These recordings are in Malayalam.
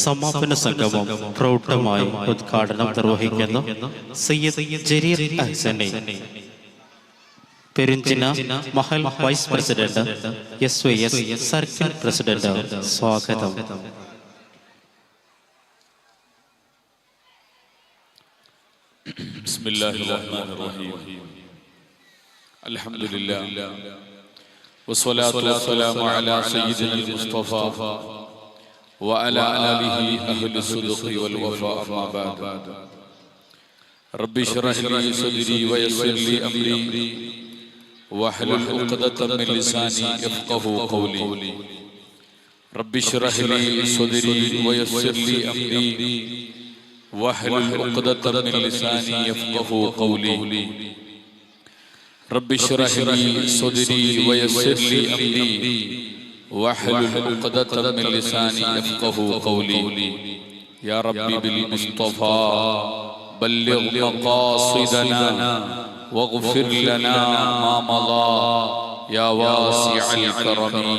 സമാപന സംഗമം പ്രൗഢമായി ഉദ്ഘാടനം നിർവഹിക്കുന്നു. സയ്യിദ് ജരീർ അഹ്സനി, പെരിഞ്ചിന മഹൽ vice president, SYS circle president, സ്വാഗതം. ബിസ്മില്ലാഹിർ റഹ്മാനിർ റഹീം. അൽഹംദുലില്ലാഹ് വസ്സലാത്തു വസ്സലാമു അലാ സയ്യിദിൽ മുസ്തഫ വഅലാ ആലിഹി അഹ്ലി സുദ്ഖി വൽ വഫാ. അമ്മാ ബഅദ്. റബ്ബി ഇശ്റഹ് ലി സദ്രി വയസ്സിർ ലി അംരി വഹ്ലുൽ ഉഖ്ദതം മിൻ ലിസാനി യഫ്ഖഹു ഖൗലി. റബ്ബി ഇശ്റഹ് ലി സദ്രി വയസ്സിർ ലി അംരി വഹ്ലുൽ ഉഖ്ദതം മിൻ ലിസാനി യഫ്ഖഹു ഖൗലി. റബ്ബി ഇശ്റഹ് ലി സദ്രി വയസ്സിർ ലി അംരി വഹ്ലുൽ ഉഖ്ദതം മിൻ ലിസാനി യഫ്ഖഹു ഖൗലി. യാ റബ്ബി ബിൽ മുസ്തഫാ ബല്ലിഗ് മഖാസിദനാ വഗ്ഫിർ ലനാ മാ മളാ യാ വാസിഅൽ കറമി.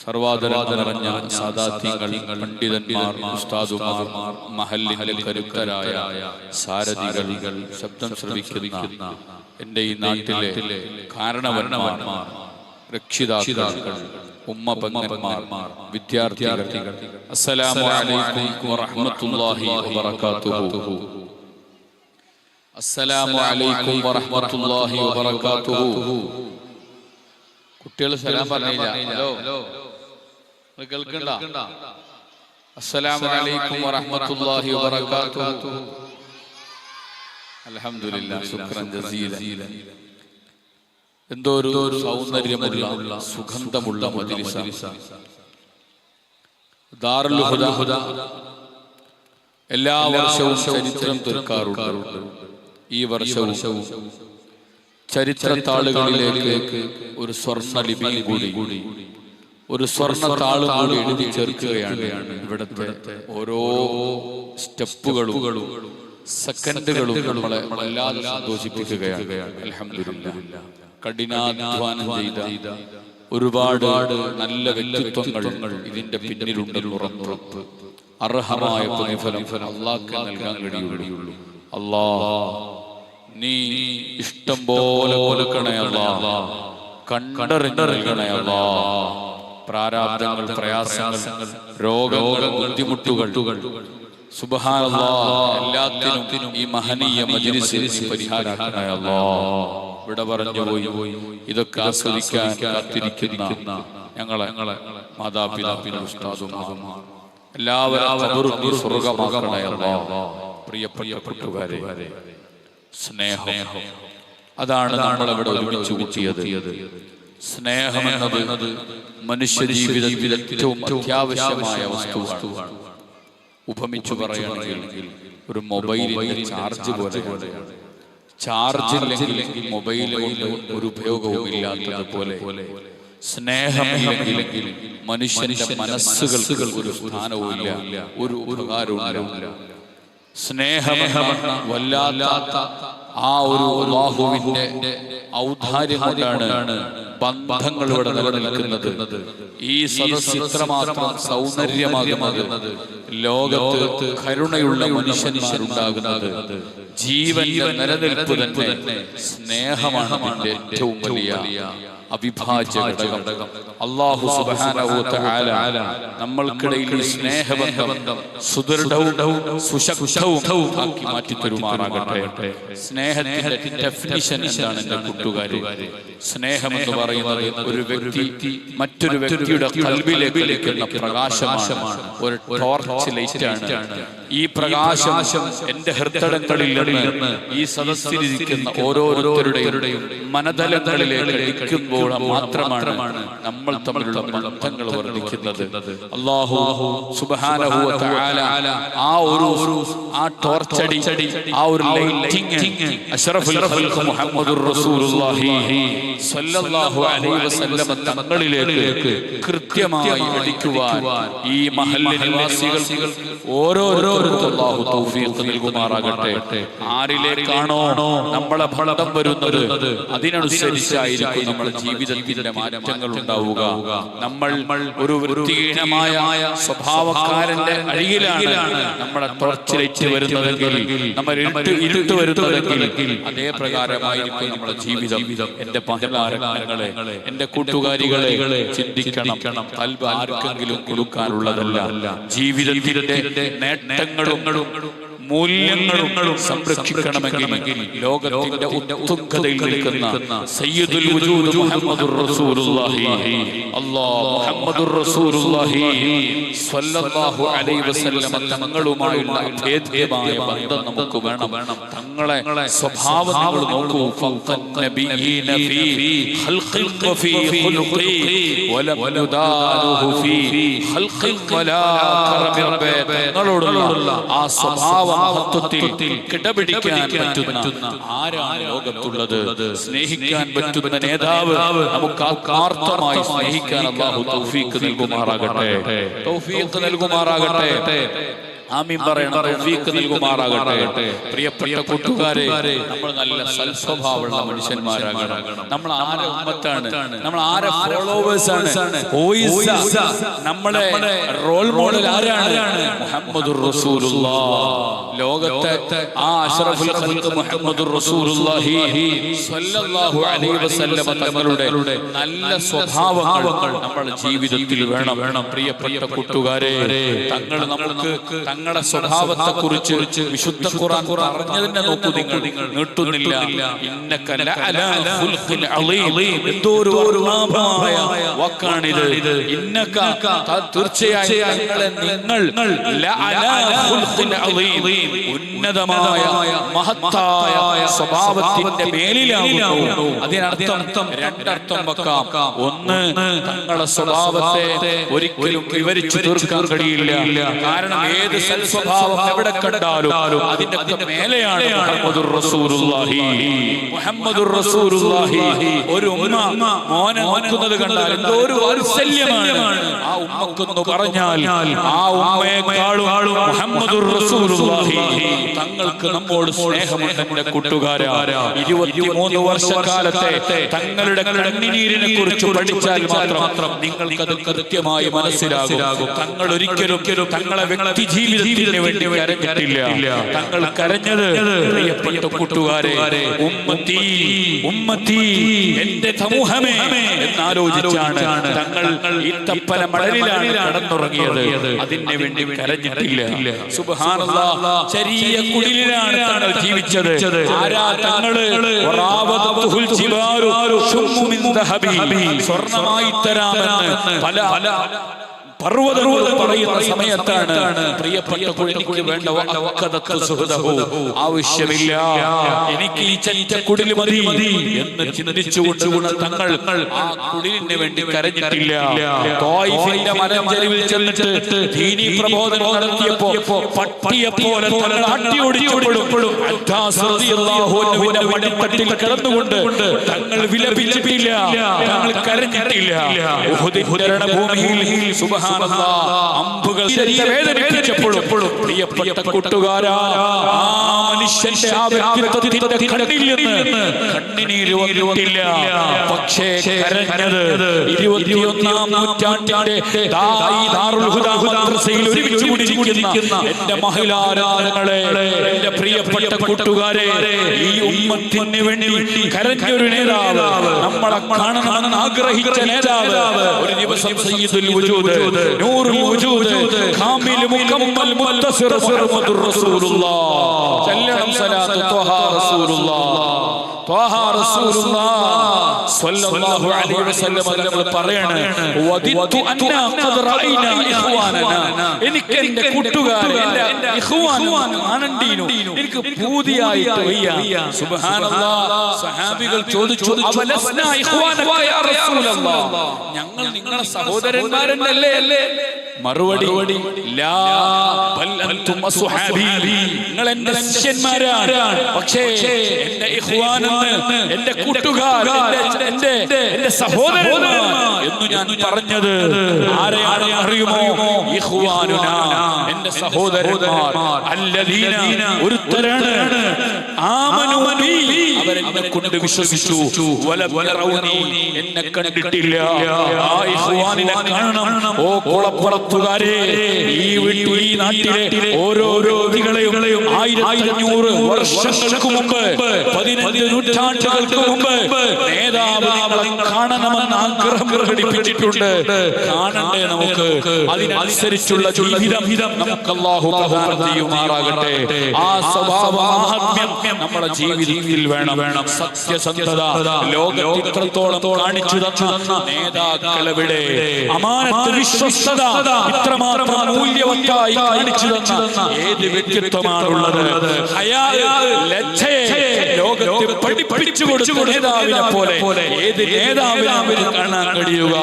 സർവാദരം നിറഞ്ഞ സാദാത്യങ്ങൾ, പണ്ഡിതന്മാർ, ഉസ്താദുമാർ, മഹല്ലിലെ കരുത്തരായ സാരഥികൾ, ശബ്ദം ശ്രവിക്കുന്ന എൻ്റെ ഈ നാട്ടിലെ കാരണവന്മാർ, രക്ഷിതാക്കൾ, ഉമ്മ പെങ്ങന്മാർ, വിദ്യാർത്ഥികൾ, അസ്സലാമു അലൈക്കും വറഹ്മത്തുള്ളാഹി വബറകാതുഹു. അസ്സലാമു അലൈക്കും വറഹ്മത്തുള്ളാഹി വബറകാതുഹു. കുട്ടികൾ സലാം പറഞ്ഞില്ല. ഹലോ, കേൾക്കണ്ട? അസ്സലാമു അലൈക്കും വറഹ്മത്തുള്ളാഹി വബറകാതുഹു. അൽഹംദുലില്ലാഹ്, ശുക്രൻ ജസീലൻ. എന്തോ ഒരു സൗന്ദര്യമുള്ള, സുഗന്ധമുള്ള മജ്ലിസ. ദാറുൽ ഹുദ എല്ലാ വർഷവും ചരിത്രം തീർക്കാറുണ്ട്. ഈ വർഷവും ചരിത്ര താളുകളിലേക്ക് ഒരു സ്വർണ്ണ ലിപിയും കൂടി, ഒരു സ്വർണ്ണ താളും കൂടി എഴുതി ചേർക്കുകയാണ്. ഇവിടുത്തെ ഓരോ സ്റ്റെപ്പുകളും സെക്കൻഡുകളും നമ്മളെ വല്ലാതെ സന്തോഷിപ്പിക്കുകയാണ്. അൽഹംദുലില്ലാഹ്. കഠിനാധ്വാനം ചെയ്ത ഒരുപാട് നല്ല വ്യക്തിത്വങ്ങൾ ഇതിന്റെ പിന്നിലുണ്ടെന്ന് ഉറപ്പ്. അർഹമായ പ്രതിഫലം അല്ലാഹ്ക്ക് നൽകാൻ കഴിയുള്ളൂ. അല്ലാഹ്, നീ ഇഷ്ടം പോലെ കൊടുക്കണേ അല്ലാഹ്, കണ്ടറിഞ്ഞ് നൽകണേ അല്ലാഹ്. പ്രാരാബ്ധങ്ങൾ, പ്രയാസങ്ങൾ, രോഗങ്ങൾ, ബുദ്ധിമുട്ടുകൾ, സുബ്ഹാനല്ലാഹ്, എല്ലാത്തിനും ഈ മഹനീയ മജ്ലിസിൽ പരിഹാരമാക്കണേ അല്ലാഹ്. ഇവിടെ പറഞ്ഞു പോയി ഇതൊക്കെ ആസ്വദിക്കാൻ കാത്തിരിക്കുന്ന ഞങ്ങളെ മാതാപിതാക്കൾ, ഉസ്താദുമാർ, എല്ലാവരും സ്വർഗ്ഗമാക്കണേ അല്ലാഹ്. പ്രിയപ്പെട്ട കൂട്ടുകാരെ, സ്നേഹം, അതാണ് നമ്മളവിടെ ഒരുമിച്ച് കൂട്ടിയത്. സ്നേഹം എന്നത് മനുഷ്യ ജീവിതത്തിൽ ഏറ്റവും അത്യാവശ്യമായ വസ്തുവാണ്. ഉപമിച്ചു പറയുകയാണെങ്കിൽ ഒരു മൊബൈലിന്റെ ചാർജ് പോലെയാണ്. ചാർജ് ഇല്ലെങ്കിൽ മൊബൈൽ കൊണ്ട് ഒരു ഉപയോഗവും ഇല്ലാത്തതുപോലെ സ്നേഹമില്ലെങ്കിൽ മനുഷ്യന്റെ മനസ്സുകൾക്ക് ഒരു സ്ഥാനവും ഇല്ല, ഒരു ഉപകാരവും ഇല്ല. സ്നേഹം വല്ലാത്ത ആ ഒരു അല്ലാഹുവിന്റെ ഔദാര്യം കൊണ്ടാണ് ബന്ധങ്ങൾ ഇവിടെ നിലനിൽക്കുന്നത്. ഈ സദസ്സ് ഇത്രമാത്രം സൗന്ദര്യമാകുന്നത്, ലോകത്ത് കരുണയുള്ള മനുഷ്യന്മാരുണ്ടാകുന്നത്, ജീവന്റെ നിലനിൽപ്പ് തന്നെ സ്നേഹമാണ് അതിന്റെ ഏറ്റവും വലിയ അവിഭാജ്യ ഘടകം. അല്ലാഹു സുബ്ഹാനഹു വ തആല നമ്മൾക്കിടയിൽ സ്നേഹബന്ധം സുദൃഢവും സുശക്തവും ആക്കി മാറ്റി തരുമാറാകട്ടെ. സ്നേഹത്തിന്റെ ഡെഫിനിഷൻ എന്താണ് എൻ്റെ കൂട്ടുകാരെ? സ്നേഹം എന്ന് പറയുന്നത് ഒരു വ്യക്തി മറ്റൊരു വ്യക്തിയുടെ ഖൽബിലേക്ക് ലഭിക്കുന്ന പ്രകാശമാണ്, ഒരു ടോർച്ച് ലൈറ്റാണ്. ഈ പ്രകാശം എൻ്റെ ഹൃദയങ്ങളിൽ നിന്ന് ഈ സദസ്സിലിരിക്കുന്ന ഓരോരുത്തരുടെയും മനതലങ്ങളിലേക്ക് ലഭിക്കുമ്പോൾ മാത്രമാണ് നമ്മൾ തമ്മിലുള്ള ബന്ധങ്ങൾ വർദ്ധിക്കുന്നത്. അല്ലാഹു സുബ്ഹാനഹു വ തആല ആ ടോർച്ചടി, ആ ഒരു ലൈറ്റിംഗ് അഷ്റഫുൽ ഖൽഖ് മുഹമ്മദുർ റസൂലുള്ളാഹി സ്വല്ലല്ലാഹു അലൈഹി വസല്ലം തങ്ങളിലേക്ക് കൃത്യമായി അടിക്കുവാൻ ഈ മഹല്ല് നിവാസികൾ ഓരോരുത്തർക്കും അല്ലാഹു തൗഫീഖ് നൽകുമാറാകട്ടെ. ആരിലേക്കാണോ നമ്മളെ ബന്ധം വരുന്നത് അതിനനുസരിച്ചായിരിക്കും നമ്മുടെ ജീവിതത്തിന്റെ മാറ്റങ്ങൾ ഉണ്ടാവുക. നമ്മൾ ഒരു വൃത്തിഹീനമായ സ്വഭാവക്കാരന്റെ അരികിലാണ് നമ്മുടെ ടോർച്ചിലേറ്റ് വരുന്നതെങ്കിൽ, നമ്മൾ ഇരുട്ട് വരുന്നതെങ്കിൽ അതേ പ്രകാരമായിരിക്കും നമ്മുടെ ജീവിതം. എന്റെ പതിനാരങ്ങളെ, എന്റെ കൂട്ടുകാരികളെ ചിന്തിക്കണം. കൽബ് ആർക്കെങ്കിലും കൊടുക്കാനുള്ളതല്ല. ജീവിതത്തിന്റെ നേട്ടങ്ങളും മൂല്യങ്ങളും സംരക്ഷിക്കണമെങ്കിൽ ലോകത്തിന്റെ ഉത്തുംഗതയിൽ നിൽക്കുന്ന സയ്യിദുൽ വജൂദ് മുഹമ്മദുർ റസൂലുള്ളാഹി മുഹമ്മദുർ റസൂലുള്ളാഹി സ്വല്ലല്ലാഹു അലൈഹി വസല്ലം തങ്ങളുമായുള്ള അഭേദ്യമായ ബന്ധം നമുക്ക് വേണം. തങ്ങളെ സ്വഭാവം നിങ്ങൾ നോക്കൂ. ഫഖൻ നബിയീന ഫീ ഖൽഖിൻ വഫീ ഖുലുഖി വലം യുദാലുഹു ഫീ ഖൽഖിൻ വലാ കറബി. തങ്ങളോടുള്ള ആ സ്വഭാവം മഹത്വത്തിൽ കിടപിടിക്കാൻ പറ്റുന്ന ആരാണ് ലോകത്തുള്ളത്? സ്നേഹിക്കാൻ പറ്റുന്ന നേതാവ് നമുക്ക് ആത്മാർത്ഥമായി സ്നേഹിക്കാൻ അല്ലാഹു തൗഫീഖ് നൽകുമാറാകട്ടെ. തൗഫീഖ് നൽകുമാറാകട്ടെ. ആമീൻ പറയണം. തൗഫീഖ് നൽകുമാറാകട്ടെ. പ്രിയപ്പെട്ട കൂട്ടുകാരെ, നമ്മൾ നല്ല സൽസ്വഭാവമുള്ള മനുഷ്യന്മാരാകണം. നമ്മൾ ആരെ ഉമ്മത്താണ്? നമ്മൾ ആരെ ഫോളോവേഴ്സ് ആണ്? നമ്മളെ റോൾ മോഡൽ ആരാണ്? മുഹമ്മദുർ റസൂലുള്ളാഹ്. ലോകത്തെ ആ അഷ്റഫുൽ ഖൽഖ് മുഹമ്മദുർ റസൂലുള്ളാഹി സ്വല്ലല്ലാഹു അലൈഹി വസല്ലം തങ്ങളുടെ നല്ല സ്വഭാവങ്ങൾ നമ്മുടെ ജീവിതത്തിൽ വേണം. പ്രിയപ്പെട്ട കൂട്ടുകാരെ, തങ്ങൾ നമുക്ക് തങ്ങളുടെ സ്വഭാവത്തെ കുറിച്ച് വിശുദ്ധ ഖുർആൻ പറഞ്ഞതിനെ നോക്കൂ. നിങ്ങൾ നീട്ടുന്നില്ല. ഇന്നക ലഅലാ ഖുൽഖിൻ അളീം. എന്തോരു വർണ്ണാഭമായ വാക്കാണിത്. ഇന്നക, തീർച്ചയായും നിങ്ങൾ ലഅലാ ഖുൽഖിൻ അളീം, ഉന്നതമായ മഹത്തായ സ്വഭാവത്തിന്റെ മേലിലാകുന്നു. അതിനർത്ഥം രണ്ടർത്ഥം വെക്കാം. ഒന്ന്, തങ്ങളുടെ സ്വഭാവത്തെ ഒരിക്കലും വിവരിച്ചു തീർക്കാൻ കഴിയില്ല. കാരണം ഏത് സ്വഭാവം എവിടെ കണ്ടാലും അതിന്റെ മേലെയാണ് മുഹമ്മദുർ റസൂലുള്ളാഹി. മുഹമ്മദുർ റസൂലുള്ളാഹി. ഒരു ഉമ്മ മോനെ നോക്കുന്നത് കണ്ടാൽ എന്തോ ഒരു വാത്സല്യമാണ് ആ ഉമ്മക്കെന്ന് പറഞ്ഞാൽ ആ ഉമ്മയെക്കാളും മുഹമ്മദുർ റസൂലുള്ളാഹി തങ്ങൾക്ക് നമ്മോട് സ്നേഹമുണ്ട്. എന്റെ കൂട്ടുകാരാ, 23 വർഷക്കാലത്തെ തങ്ങളുടെ കണ്ണുനീരിനെ കുറിച്ച് പഠിച്ചാൽ മാത്രം നിങ്ങൾക്കത് കൃത്യമായി മനസ്സിലാകും. തങ്ങൾ ഒരിക്കലും തങ്ങളെ വ്യക്തി ജീവിതത്തിന് വേണ്ടി കരഞ്ഞിട്ടില്ല. തങ്ങൾ കരഞ്ഞത്, പ്രിയപ്പെട്ട കൂട്ടുകാരെ, ഉമ്മത്തി ഉമ്മത്തി, എന്റെ സമൂഹമേ എന്നാലോചിച്ചാണ് തങ്ങൾ ഈ തപ്പല മടലിലാണ് കടന്നുറങ്ങിയത്. അതിന് വേണ്ടി കരഞ്ഞിട്ടില്ല. സുബ്ഹാനല്ലാഹ്. ചെറിയ കുടിലിലാണ് തങ്ങൾ ജീവിച്ചത്. ആരാ തങ്ങള്? സ്വർണമായി തരാമെന്ന് പല പർവ്വതങ്ങൾ പറയുന്ന സമയത്താണ് പ്രിയപ്പെട്ട എനിക്ക് വേണ്ട ആവശ്യമില്ല, എനിക്ക് ഈ ചെറ്റക്കുടിൽ മതി എന്ന് ചിന്തിച്ചുകൊണ്ട് തങ്ങൾ ആ കുടിലിന് വേണ്ടി കരഞ്ഞിട്ടില്ല. ത്വായിഫിന്റെ മലഞ്ചെരിവിൽ ചെന്നിട്ട് ദീനീ പ്രബോധനം നടത്തിയപ്പോ പട്ടിയെപ്പോലെ അട്ടിയോടിച്ചപ്പോഴും വടിത്തട്ടിൽ കിടന്നുകൊണ്ട് തങ്ങൾ വിലപിച്ചിട്ടില്ല, തങ്ങൾ കരഞ്ഞിട്ടില്ല. ഉഹുദിന്റെ ഭൂമിയിൽ അമ്പുകൾ വേദനിപ്പിച്ചപ്പോഴും പ്രിയപ്പെട്ട കൂട്ടുകാരാ, ആ മനുഷ്യന്റെ ആ വ്യക്തിത്വത്തിന്റെ കണ്ണിൽ നിന്ന് കണ്ണിനീര് വന്നിട്ടില്ല. പക്ഷേ കരഞ്ഞത് 21ാം നൂറ്റാണ്ടിന്റെ ദാറുൽ ഹുദാ മദ്രസയിൽ ഒരുമിച്ച് കൂടിയിരിക്കുന്ന എന്റെ മഹിളാരാധനകളെ, എന്റെ പ്രിയപ്പെട്ട കൂട്ടുകാരെ, ഈ ഉമ്മത്തിന് വേണ്ടി കരഞ്ഞൊരു നേതാവ്, നമ്മളെ കാണണമെന്ന് ആഗ്രഹിച്ച നേതാവ്, ഒരു ദിവസം സയ്യിദുൽ വജൂദ്, നൂറുൽ വജൂദ്, കാമിൽ മുകമ്മൽ മുത്തസിർ മുഹമ്മദുർ റസൂലുള്ളാഹ് സല്ലല്ലാഹു സ്വലാത്തു ത്വഹ റസൂലുള്ളാഹ് ത്വഹ റസൂലുള്ളാഹ് സ്വല്ലല്ലാഹു അലൈഹി വസല്ലം നമ്മൾ പറയാണ്, വദിത്തു അന്നാ ഖദ് റഅയ്നാ ഇഖ്വാനനാ, എനിക്ക് എന്റെ കൂട്ടുകാരെ, എന്റെ ഇഖ്വാൻ ആനന്ദീനു എനിക്ക് പൂതിയായിട്ട് വയ്യ. സുബ്ഹാനല്ലാഹ്. സഹാബികൾ ചോദിച്ചു, അവലസ്നാ ഇഖ്വാനക യാ റസൂലല്ലാഹ്, ഞങ്ങൾ നിങ്ങളുടെ സഹോദരന്മാരല്ലേ? മറുപടി, ലാ ബൽ അൻതും അസ്ഹാബി, നിങ്ങൾ എന്റെ ശിഷ്യന്മാരാണ്. പക്ഷേ എന്റെ ഇഖ്വാനെന്ന്, എന്റെ കൂട്ടുകാർ, എന്റെ സഹോദരന്മാർ എന്ന് ഞാൻ പറഞ്ഞത് ആരെയാണ് അറിയുമോ? ഇഖ്വാനുനാ, എന്റെ സഹോദരന്മാർ. അല്ലദീന, ഒരുത്തരാണ് ആമനൂ ബി അവരെന്നെ കൊണ്ട് വിശ്വസിച്ചു വലം യറൗനി എന്നെ കണ്ടിട്ടില്ല. ആ ഇഖ്വാനിനെ കാണണം. ഓ കുളപ്പുറത്തുകാരെ, ഈ നാട്ടിലെ ഓരോ വ്യക്തികളെയും 1500 വർഷങ്ങൾക്ക് മുമ്പ് 15 നൂറ്റാണ്ടുകൾക്ക് മുമ്പ് നേതാവിനെ കാണണമെന്ന് ആഗ്രഹം പ്രകടിപ്പിച്ചിട്ടുണ്ട്. കാണണ്ടേ നമുക്ക്? അതിനനുസരിച്ചുള്ള ജീവിതം നമുക്ക് അല്ലാഹു പ്രദാനം ചെയ്യുമാറാകട്ടെ. ആ സ്വഭാവ മഹാത്മ്യം നമ്മുടെ ജീവിതത്തിൽ വേണം. സത്യസന്ധത ലോകത്തിൽ ഇത്രത്തോളം കാണിച്ചു തന്ന നേതാക്കളെവിടെ? അമാനത്ത്, വിശ്വസ്തത ഇത്രമാത്രം മൂല്യവത്തായി കാണിച്ചു തന്ന ഏത് വ്യക്തിത്വമാണുള്ളത്? ഹയാ, ലജ്ജയെ ലോകത്തിൽ പഠിപ്പിച്ചു കൊടുത്ത നേതാവിനെ പോലെ ഏത് നേതാവിനെ കാണാൻ കഴിയുക?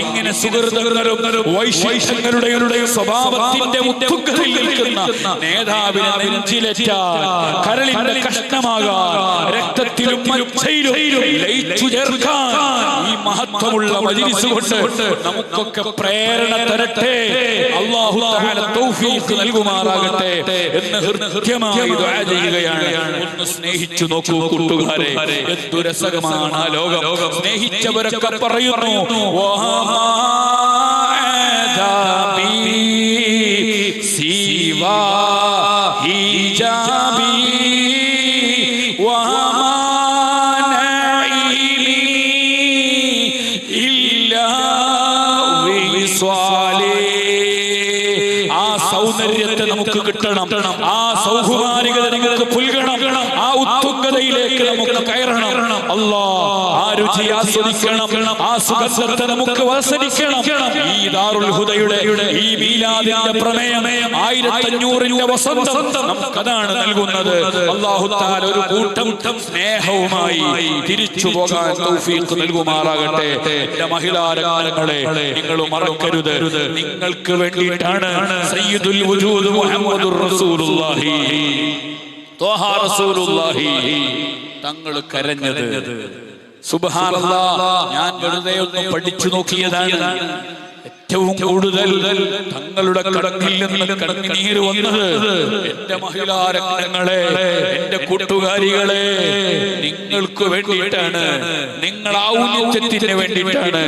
ഇങ്ങനെ സുഹൃത്തുക്കളും വൈശിഷ്ട്യങ്ങളുടെയും സ്വഭാവത്തിന്റെ ഉത്തുംഗതയിൽ നിൽക്കുന്ന നേതാവിനെ നെഞ്ചിലേറ്റാൻ, കരളിന്റെ കഷ്ണമാകാൻ, രക്തത്തിലും മജ്ജയിലും ലയിച്ചു ചേർക്കാൻ ഈ മഹത്വമുള്ള മജ്‌ലിസ് കൊണ്ട് നമുക്കൊക്കെ പ്രേരണ തരട്ടെ. അല്ലാഹു തആല തൗഫീഖ് നൽകുമാറാകട്ടെ എന്ന് ഹൃദ്യമായി ദുആ ചെയ്യുകയാണ്. ഒന്ന് സ്നേഹിച്ചു നോക്കൂ കൂട്ടുകാരെ, എന്തു രസകരമാണ് ആ ലോകം. സ്നേഹിച്ചവരൊക്കെ പറയുന്നു സിവാ ഹിജാബി സൗന്ദര്യത്തെ നമുക്ക് കിട്ടണം. ആ സൗകുമാരികത നമുക്ക് പുൽകണം. ആ ഉത്തുംഗതയിലേക്ക് നമുക്ക് കയറണം. ആ രുചി ആസ്വദിക്കണം. ആ സുഗന്ധത്തെ നമുക്ക് വസനിക്കണം. ഈ ദാറുൽ ഹുദയുടെ ഈ മീലാദിന്റെ പ്രമേയം 1500ന്റെ വസന്തം നമുക്കതാണ് നൽകുന്നത്. അല്ലാഹു തആല ഒരു കൂട്ടം സ്നേഹവുമായി തിരിച്ചു പോകാൻ തൗഫീഖ് നൽകുമാറാകട്ടെ. എന്റെ മഹിളാരംഗങ്ങളെ, നിങ്ങൾ മറക്കരുത്, നിങ്ങൾക്ക് വേണ്ടിയിട്ടാണ് സയ്യിദുൽ വജൂദ് മുഹമ്മദുർ റസൂലുള്ളാഹി ത്വഹ റസൂലുള്ളാഹി തങ്ങൾ കരഞ്ഞത്. സുബ്ഹാനല്ലാഹ്, ഞാൻ വെറുതെ ഒന്ന് പഠിച്ചു നോക്കിയതാണ്. ഏറ്റവും കൂടുതൽ തങ്ങളുടെ കടക്കിൽ നിന്ന് കണ്ണുനീര് വന്നത് എന്റെ മഹിളാരംഗങ്ങളെ, എന്റെ കൂട്ടുകാരികളെ, നിങ്ങൾക്ക് വേണ്ടിയിട്ടാണ്, നിങ്ങൾ ഔന്നത്യത്തിന് വേണ്ടിയിട്ടാണ്.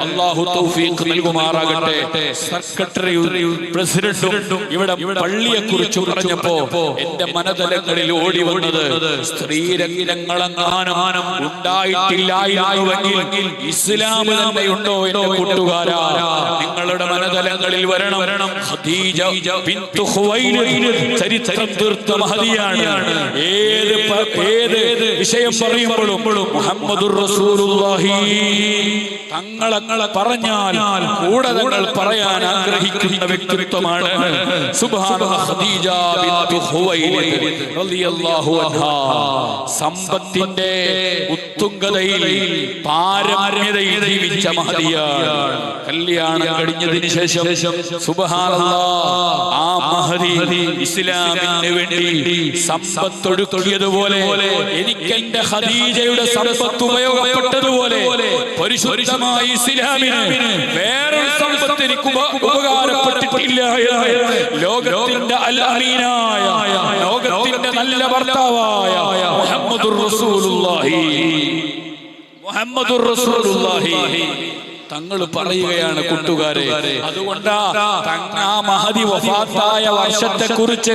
അല്ലാഹു തൗഫീഖ് നൽകുമാറാകട്ടെ. സെക്രട്ടറിയും പ്രസിഡന്റും ഇവിടെ പള്ളിയെ കുറിച്ച് പറഞ്ഞപ്പോ എന്റെ മനതലങ്ങളിൽ ഓടി വന്നത് സ്ത്രീരംഗങ്ങളെങ്ങാനും ഉണ്ടായിട്ടില്ലായിരുന്നുവെങ്കിൽ ഇസ്ലാം തന്നെയുണ്ടോ എന്റെ കൂട്ടുകാരാ? നിങ്ങളുടെ മനതലങ്ങളിൽ വരണം. ഖദീജ ബിൻതു ഖുവൈലിദ് ചരിത്രം തീർത്ത മഹദിയാണ്. ഏത് വിഷയം പറയുമ്പോഴും മുഹമ്മദുർ റസൂലുള്ളാഹി തങ്ങളെ പറഞ്ഞാൽ കൂടെ തങ്ങൾ പറയാൻ ആഗ്രഹിക്കുന്ന വ്യക്തിത്വമാണ്. സുബ്ഹാനല്ലാഹ്, ഖദീജ ബിൻതു ഖുവൈലിദ് റളിയല്ലാഹു അൻഹാ സമ്പത്തിന്റെ ഉത്തുംഗതയിൽ, പാരമ്യതയിൽ ജീവിച്ച മഹദിയാണ്. കല്യാണം കഴിഞ്ഞതിന് ശേഷം സുബ്ഹാനല്ലാഹ് ആ മഹദി ഇസ്ലാമിന് വേണ്ടി സമ്പത്തൊടുക്കിയതുപോലെ, എനിക്ക് എന്റെ ഖദീജയുടെ സമ്പത്ത് ഉപയോഗപ്പെട്ടതുപോലെ പരിശുദ്ധമായ ഇസ്ലാമിന് വേറൊരു സമ്പത്ത് എനിക്ക് ഉപകാരപ്പെട്ടിട്ടില്ല എന്ന് ലോകത്തിന്റെ അൽ അമീനായ, ലോകത്തിന്റെ നല്ല ഭർത്താവായ മുഹമ്മദുർ റസൂലുള്ളാഹി തങ്ങൾ പറയുകയാണ് കൂട്ടുകാരെ. അതുകൊണ്ടാ ആ മഹദി വഫാത്തായ വർഷത്തെ കുറിച്ച്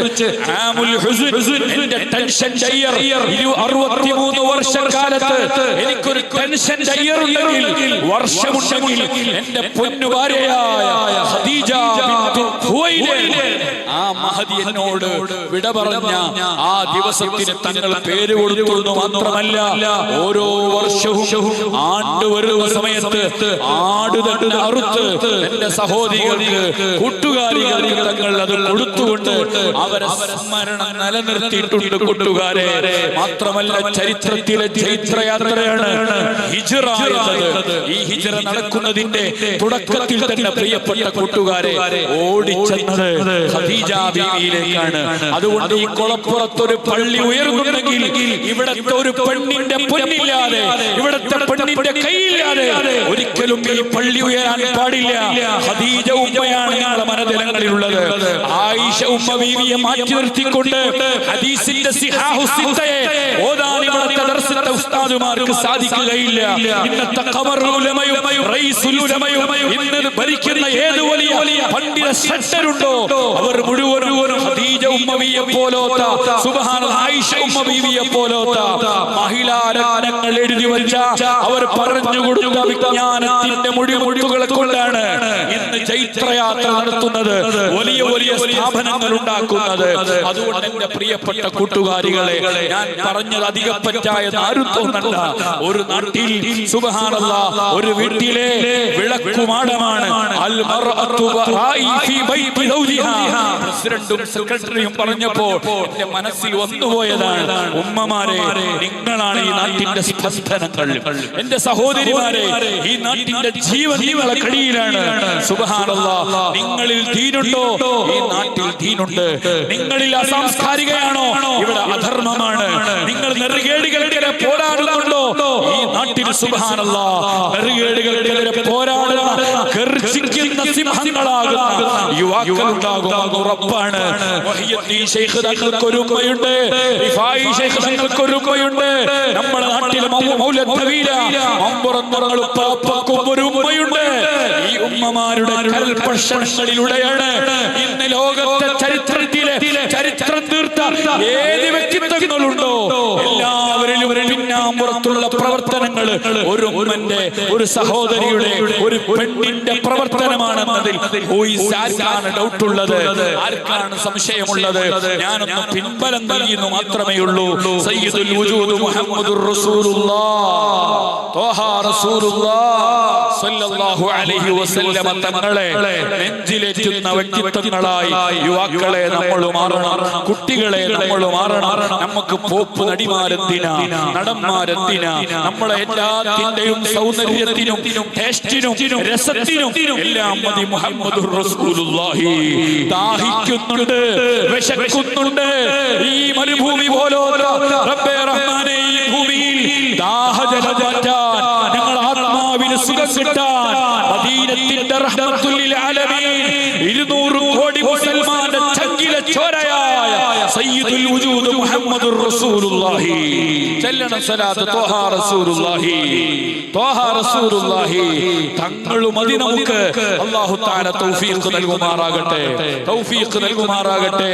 എന്റെ ടെൻഷൻ 63 വർഷക്കാലത്ത് എനിക്കൊരു ടെൻഷൻ ഉണ്ടെങ്കിൽ, വർഷമുണ്ടെങ്കിൽ എന്റെ പൊന്നു ഭാര്യയായ ഖദീജ ബിൻതു ഖുവൈലിദ് ആ മഹദി എന്നോട് വിട പറഞ്ഞ ആ ദിവസത്തിന് തങ്ങൾ പേര് കൊടുത്തു. മാത്രമല്ല, ഓരോ വർഷവും ആണ്ട് വരുന്ന സമയത്ത് ആട് തന്നെ അറുത്ത് എന്റെ സഹോദരികൾക്ക്, കൂട്ടുകാരികൾക്ക് തങ്ങൾ അത് കൊടുത്തുകൊണ്ട് അവരെ സ്മരണം നിലനിർത്തിയിട്ടുണ്ട് കൂട്ടുകാരെ. മാത്രമല്ല, ചരിത്രത്തിലെ ചൈത്രയാത്രയാണ് ഹിജ്റ എന്നത്. ഈ ഹിജ്റ നടക്കുന്നതിന്റെ തുടക്കത്തിൽ തന്നെ പ്രിയപ്പെട്ട കൂട്ടുകാരെ ഓടിച്ചെന്നത് ഖദീജ ബീവിയിലേക്കാണ്. അതുകൊണ്ട് ഈ കുളപ്പുറത്തൊരു പള്ളി ഉയർന്നുണ്ടെങ്കിൽ ഇവിടത്തെ ഒരു പെണ്ണിന്റെ പൊന്നില്ലാതെ, ഇവിടത്തെ പെണ്ണിന്റെ കൈയില്ലാതെ ഒരിക്കലും ഈ ഈ പള്ളി ഉയരാൻ പാടില്ല. ഖദീജ ഉമ്മയാണ് ഞങ്ങളുടെ മനതലങ്ങളിലുള്ളത്. ആയിഷ ഉമ്മ ബീവിയെ മാറ്റി നിർത്തിക്കൊണ്ട് ഹദീസിന്റെ സിഹാഹു സിത്തയെ ഓതാൻ ഇവിടുത്തെ ദർസിന്റെ ഉസ്താദുമാർക്ക് സാധിക്കുകയില്ല. ഇന്നത്തെ ഖമറുൽ ഉലമയും റഈസുൽ ഉലമയും ഇന്ന് ഭരിക്കുന്ന ഏത് വലിയ പണ്ഡിത ശ്രേഷ്ഠരുണ്ടോ അവർ മുഴുവനും ഖദീജ ഉമ്മ ബീവിയെ പോലോത്ത സുബ്ഹാനല്ലാഹ് ആയിഷ ഉമ്മ ബീവിയെ പോലോത്ത മഹിളാ രത്നങ്ങൾ എഴുതി വെച്ച അവർ പറഞ്ഞു കൊടുത്ത വിജ്ഞാനത്തിന്റെ മുടിമുട്ടുകളെ കൊണ്ടാണ് ഇന്ന് ചൈത്രയാത്ര നടത്തുന്നത്, വലിയ വലിയ സ്ഥാപനങ്ങൾ ഉണ്ടാക്കുന്നത്. അതുകൊണ്ട് എന്റെ പ്രിയപ്പെട്ട കൂട്ടുകാരികളെ, ഞാൻ പറഞ്ഞത് അധികം പറ്റായെന്ന് ആരും തോന്നണ്ട. ഒരു നാട്ടിൽ സുബ്ഹാനല്ലാഹ് ഒരു വീട്ടിലെ വിളക്കുമാടമാണ് പ്രസിഡന്റും സെക്രട്ടറിയും പറഞ്ഞപ്പോൾ എന്റെ മനസ്സിൽ വന്നുപോയതാണ്, ഉമ്മമാരെ നിങ്ങളാണ് ഈ നാട്ടിന്റെ സ്പന്ദനങ്ങൾ. എന്റെ സഹോദരിമാരെ, ഈ നാട്ടിന്റെ ജീവൻ നിങ്ങളെ കടിയിലാണ്. സുബ്ഹാനല്ലാഹ്, നിങ്ങളിൽ ദീനുണ്ടോ? ഈ നാട്ടിൽ ദീനുണ്ട്. നിങ്ങളിൽ അസാംസ്കാരികയാണോ? ഇവിടെ അധർമ്മമാണ്. നിങ്ങൾ നെറുകേടുകൾക്കെതിരെ പോരാടുന്നുണ്ടോ? ഈ നാട്ടിൽ സുബ്ഹാനല്ലാഹ് നെറുകേടുകൾക്കെതിരെ പോരാടുന്ന ഗർജിക്കുന്ന സിംഹങ്ങളാകുന്ന യുവാക്കളുണ്ടാകും. അത് ഉറപ്പാണ്. മുഹിയുദ്ദീൻ ശൈഖ് തങ്ങൾക്കൊരു ഉമ്മയുണ്ട്, റിഫായി ശൈഖ് തങ്ങൾക്കൊരു ഉമ്മയുണ്ട്. നമ്മുടെ നാട്ടിലെ മൗലവീല മമ്പുറങ്ങളും പാപ്പക്കും ഒരു ഉമ്മയുണ്ട്. ഈ ഉമ്മമാരുടെ കൽപക്ഷണങ്ങളിലൂടെയാണ് ഇന്ന് ലോകത്തെ ചരിത്രത്തിലെ ചരിത്രം തീർത്ത ഏത് വ്യക്തിത്വങ്ങളുണ്ടോ എല്ലാവരിലും പിന്നാമ്പുറത്തുള്ള പ്രവർത്തനങ്ങൾ ഒരു ഉമ്മന്റെ, ഒരു സഹോദരിയുടെ, ഒരു പെണ്ണിന്റെ പ്രവർത്തനമാണെന്നതിൽ ആർക്കാണ് ഡൗട്ടുള്ളത്? ആർക്കാണ് സംശയമുള്ളത്? ഞാനൊന്ന് പിൻബലം നൽകിയെന്ന് മാത്രമേ ഉള്ളൂ. സയ്യിദുൽ വജൂദ് മുഹമ്മദുർ റസൂലുള്ളാഹ് ത്വാഹ റസൂലുള്ളാഹ് സ്വല്ലല്ലാഹു അലൈഹി വസല്ലമ തങ്ങളെ നെഞ്ചിലേറ്റുന്ന വ്യക്തിത്വങ്ങളായി യുവാക്കളെ നമ്മൾ മാറണം, കുട്ടികളെ നമ്മൾ മാറണം. നമുക്ക് പോപ്പ് നടിമാരെന്തിനാ, നടന്മാരെന്തിനാ? നമ്മളെ എല്ലാത്തിന്റെയും സൗന്ദര്യത്തിനും ടേസ്റ്റിനും രസത്തിനും എല്ലാം മതി മുഹമ്മദുർ റസൂലുള്ളാഹി. ദാഹിക്കുന്നുണ്ട്, വിശക്കുന്നുണ്ട്. ഈ മരുഭൂമി പോലോത്ത റബ്ബേ റഹ്മാനെ, ഈ ഭൂമിയിൽ ദാഹജലം മാറ്റാൻ, ഞങ്ങൾ ആത്മാവിന് സുഖം കിട്ടാൻ മദീനത്തിന്റെ റഹ്മത്തുൽ ലിൽ ആലമീൻ 200 കോടി മുസൽമാന്റെ ചങ്കിലെ ചോരയായ സയ്യിദുൽ വജൂദ് മുഹമ്മദുർ റസൂലുള്ളാഹി. ചൊല്ലണം സ്വലാത്ത് ത്വാഹ റസൂലുള്ളാഹി, ത്വാഹ റസൂലുള്ളാഹി. തങ്ങളും മതി നമുക്ക്. അല്ലാഹു തആല തൗഫീഖ് നൽകുമാറാകട്ടെ, തൗഫീഖ് നൽകുമാറാകട്ടെ.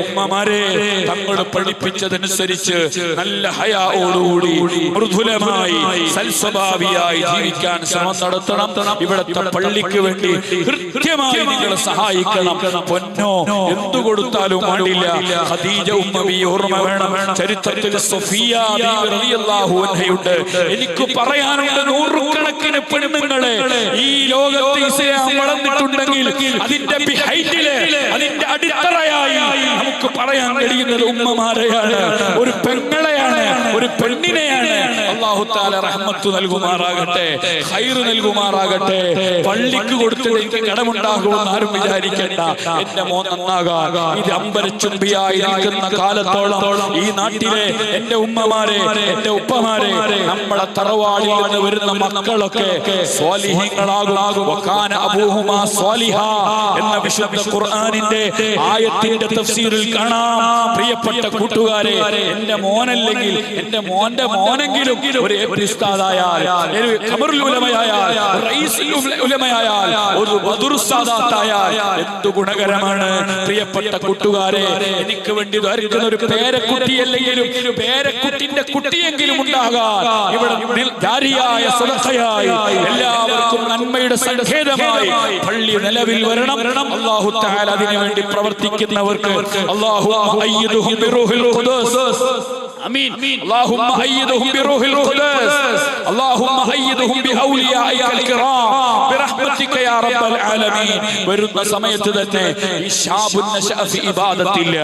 ഉമ്മമാരെ, തങ്ങൾ പഠിപ്പിച്ചതനുസരിച്ച് നല്ല ഹയാഓടുകൂടി മൃദുലമായി സൽസ്വഭാവിയായി ജീവിക്കാൻ ശ്രമം നടത്തണം. ഇവിടുത്തെ പള്ളിക്ക് വേണ്ടി കൃത്യമായി നിങ്ങൾ സഹായിക്കണം. പൊന്നോ എന്തു കൊടുത്താലും വേണ്ടില്ല, ഖദീജ ഉമ്മയെ ഓർമ്മ വേണം. ചരിത്രത്തിൽ സഫിയ ബീവി റളിയല്ലാഹു അൻഹയുണ്ട്. എനിക്ക് പറയാനുണ്ട്, നൂറുകണക്കിന് പെണ്ണുങ്ങളെ ഈ ലോകത്ത് ഇസ്ലാം വളർന്നിട്ടുണ്ടെങ്കിൽ അതിന്റെ ബിഹൈൻഡിലെ, അതിന്റെ അടിത്തറയായി നമുക്ക് പറയാൻ കഴിയുന്നത് ഉമ്മമാരെയാണ്, ഒരു പെങ്ങളെയാണ്, ഒരു പെണ്ണിനെയാണ്. അല്ലാഹു തആല റഹ്മത്ത് നൽകുമാറാകട്ടെ, ഖൈറ് നൽകുമാറാകട്ടെ. പള്ളിക്ക് കൊടുത്തിട്ട് എനിക്ക് കടമുണ്ടാകുമെന്ന് ആരും വിചാരിക്കേണ്ട. എന്റെ മോൻ നന്നാകാൻ, ഇത് അമ്പരച്ചുംബിയായി നിൽക്കുന്ന കാലത്തോളം ഈ നാട്ടിലെ എന്റെ ഉമ്മമാരെ, എന്റെ ഉപ്പമാരെ, നമ്മളെ തറവാടിൽ നിന്ന് വരുന്ന മക്കളൊക്കെ സ്വാലിഹീങ്ങളാകും. വകാന അബൂഹുമാ സ്വാലിഹാ എന്ന വിശുദ്ധ ഖുർആനിന്റെ ആയത്തിന്റെ തഫ്സീറിൽ കാണാം. പ്രിയപ്പെട്ട കൂട്ടുകാരെ, എന്റെ മോനല്ലെങ്കിൽ എന്റെ മോന്റെ മോനെങ്കിലും ഒരു ഉസ്താദായാൽ, ഒരു ഖമറുൽ ഉലമയായാൽ, റഈസുൽ ഉലമയായാൽ, ഒരു ബദുർ സാദാത്തായാൽ എന്ത് ഗുണകരമാണ്. പ്രിയപ്പെട്ട കൂട്ടുകാരെ, എനിക്ക് വേണ്ടി ദ്വാരിക്കുന്ന ഒരു പേരക്കുട്ടിയല്ലെങ്കിലും പേരക്കുട്ടിന്റെ കുട്ടിയെങ്കിലും ഉണ്ടാകാൻ ഇവിടെ ജാരിയായ സദഖയായി എല്ലാവർക്കും നന്മയുടെ സങ്കേതമായി പള്ളി നിലവിൽ വരണം. അല്ലാഹു തആല അതിനു വേണ്ടി പ്രവർത്തിക്കുന്നവർക്ക് അല്ലാഹുമ്മ അയ്യിദുഹും ബിറൂഹിൽ ഖുദൂസ്. ആമീൻ. അല്ലാഹുമ്മ അയ്യിദുഹും ബിറൂഹിൽ ഖുദൂസ്. അല്ലാഹുമ്മ അയ്യിദുഹും ബിഔലിയാഇകൽ കിറാം ബിറഹ്മതിക യാ റബ്ബൽ ആലമീൻ. വരുന്ന സമയത്ത് തന്നെ ഈ ശാബുൻ നശഅ ഫി ഇബാദത്തില്ല,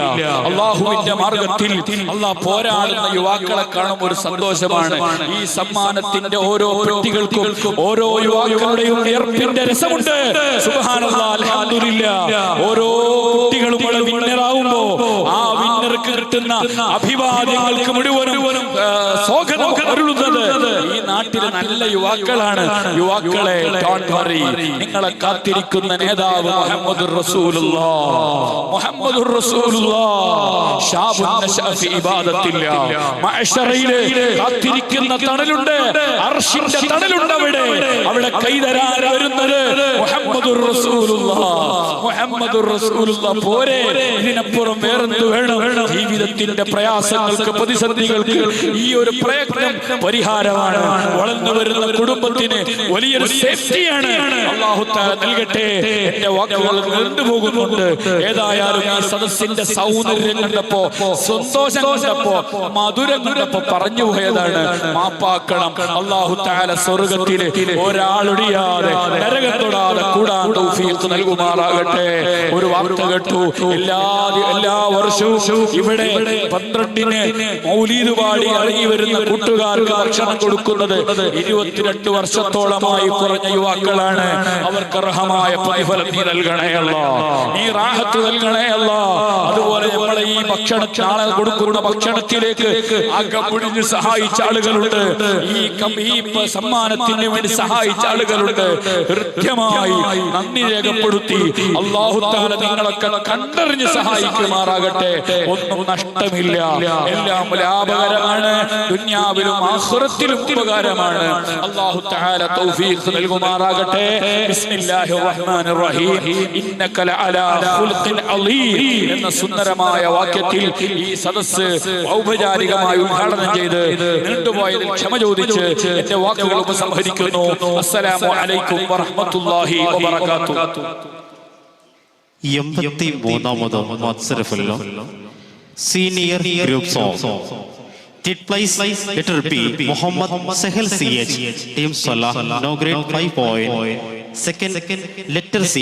അല്ലാഹുവിന്റെ മാർഗ്ഗത്തിൽ അല്ലാഹ് പോരാടുന്ന യുവാക്കളെ കാണുമ്പോൾ ഒരു സന്തോഷമാണ്. ഈ സമ്മാനത്തിന്റെ ഓരോ പെട്ടികൾക്കും ഓരോ യുവാക്കളുടെയും വിയർപ്പിന്റെ രസമുണ്ട്. സുബ്ഹാനല്ലാഹ്, അൽഹംദുലില്ലാഹ്. ഓരോ കുട്ടികളും വിന്നറാവുമ്പോ ആ വിന്നർക്ക് കിട്ടുന്ന അഭിവാദ്യങ്ങൾക്ക് മുഴുവനും സ്വാഗതം അരുളുന്നത് ഈ നാട്ടിലെ നല്ല യുവാക്കളാണ്. യുവാക്കളെ, don't worry, നിങ്ങളെ കാത്തിരിക്കുന്ന നേതാവ് മുഹമ്മദുർ റസൂലുള്ളാഹ്. മുഹമ്മദുർ റസൂലുള്ളാഹ് ശാബുൻ നശഅ ഫി ഇബാദത്തില്ലാഹ്. മഅ്ശറയിലെ കാത്തിരിക്കുന്ന തണലുണ്ട്, അർശിന്റെ തണലുണ്ട്. അവിടെ കൈതരാൻ വരുന്നത് മുഹമ്മദുർ റസൂലുള്ളാഹ്. മുഹമ്മദുർ റസൂലുള്ളാഹ് പോരെ, ഇതിനപ്പുറം വേറെന്ത് വേണം? ജീവിതത്തിന്റെ പ്രയാസങ്ങൾക്ക്, പ്രതിസന്ധികൾക്ക് ഈ ഒരു പ്രയത്നം പരിഹാരമാണ്. വളർന്നു വരുന്ന കുടുംബത്തിന് വലിയൊരു സേഫ്റ്റിയാണ്. അല്ലാഹു തആല നൽകട്ടെ. എന്റെ വാക്കുകൾ നീണ്ടുപോകുന്നുണ്ട്. ഏതായാലും ഈ സദസ്സിന്റെ സൗന്ദര്യം കണ്ടപ്പോ, സന്തോഷം കണ്ടപ്പോ, മധുരം കണ്ടപ്പോ പറഞ്ഞു പോയതാണ്. മാപ്പാക്കണം. അല്ലാഹു തആല സ്വർഗ്ഗത്തിൽ ഒരാളൊടിയാതെ, നരകം തൊടാതെ കൂടാൻ തൗഫീഖ് നൽകുമാറാകട്ടെ. ഒരു വാർത്ത കേട്ടു. എല്ലാ വർഷവും ഇവിടെ 12-ന് മൗലീദ് പാടി ഇറങ്ങി വരുന്ന കൂട്ടുകാർക്ക് ഭക്ഷണം കൊടുക്കുന്നത് 22 വർഷത്തോളമായി കുറഞ്ഞ യുവാക്കളാണ്. അവർക്ക് അർഹമായ പ്രതിഫലം നീ നൽകണേ അല്ലാഹ്, നീ റാഹത്ത് നൽകണേ അല്ലാഹ്. അതുപോലെ നമ്മളെ ഈ നാളെ കൊടുക്കുന്ന ഭക്ഷണത്തിലേക്ക് അകമുടിഞ്ഞ് സഹായിച്ച ആളുകളുണ്ട്. ഈ സമ്മാനത്തിന് വേണ്ടി സഹായിച്ച ആളുകളുണ്ട്. കൃത്യമായി നന്ദി രേഖപ്പെടുത്തി. അല്ലാഹു തആല നിങ്ങളൊക്കെ കണ്ടറിഞ്ഞ് സഹായിക്കുമാറാകട്ടെ. ഒന്നും നഷ്ടമില്ല, എല്ലാം ലാഭകരമാണ്. ദുനിയാവിലും ആഖിറത്തിലും ഉപകാരമാണ്. അല്ലാഹു തആല തൗഫീഖ് നൽകുമാറാകട്ടെ. ബിസ്മില്ലാഹിർ റഹ്മാനിർ റഹീം. ഇന്നക ലഅലാ ഖുൽഖിൻ അളീം എന്ന സുന്ദരമായ വാക്യത്തിൽ ഈ സദസ്സ് ഔപചാരികമായി ഉദ്ഘാടനം ചെയ്ത് നീണ്ടുപോയതിൽ ക്ഷമ ചോദിച്ച് എന്റെ വാക്കുകൾ ഉപസംഹരിക്കുന്നു. അസ്സലാമു അലൈക്കും വറഹ്മത്തുള്ളാഹി വബറകാതുഹു. 83ാമത് മത്സരഫലം senior group song. Third place, letter B, Muhammad Sahel CH, Team Salah, no grade 5 point. Second, letter C,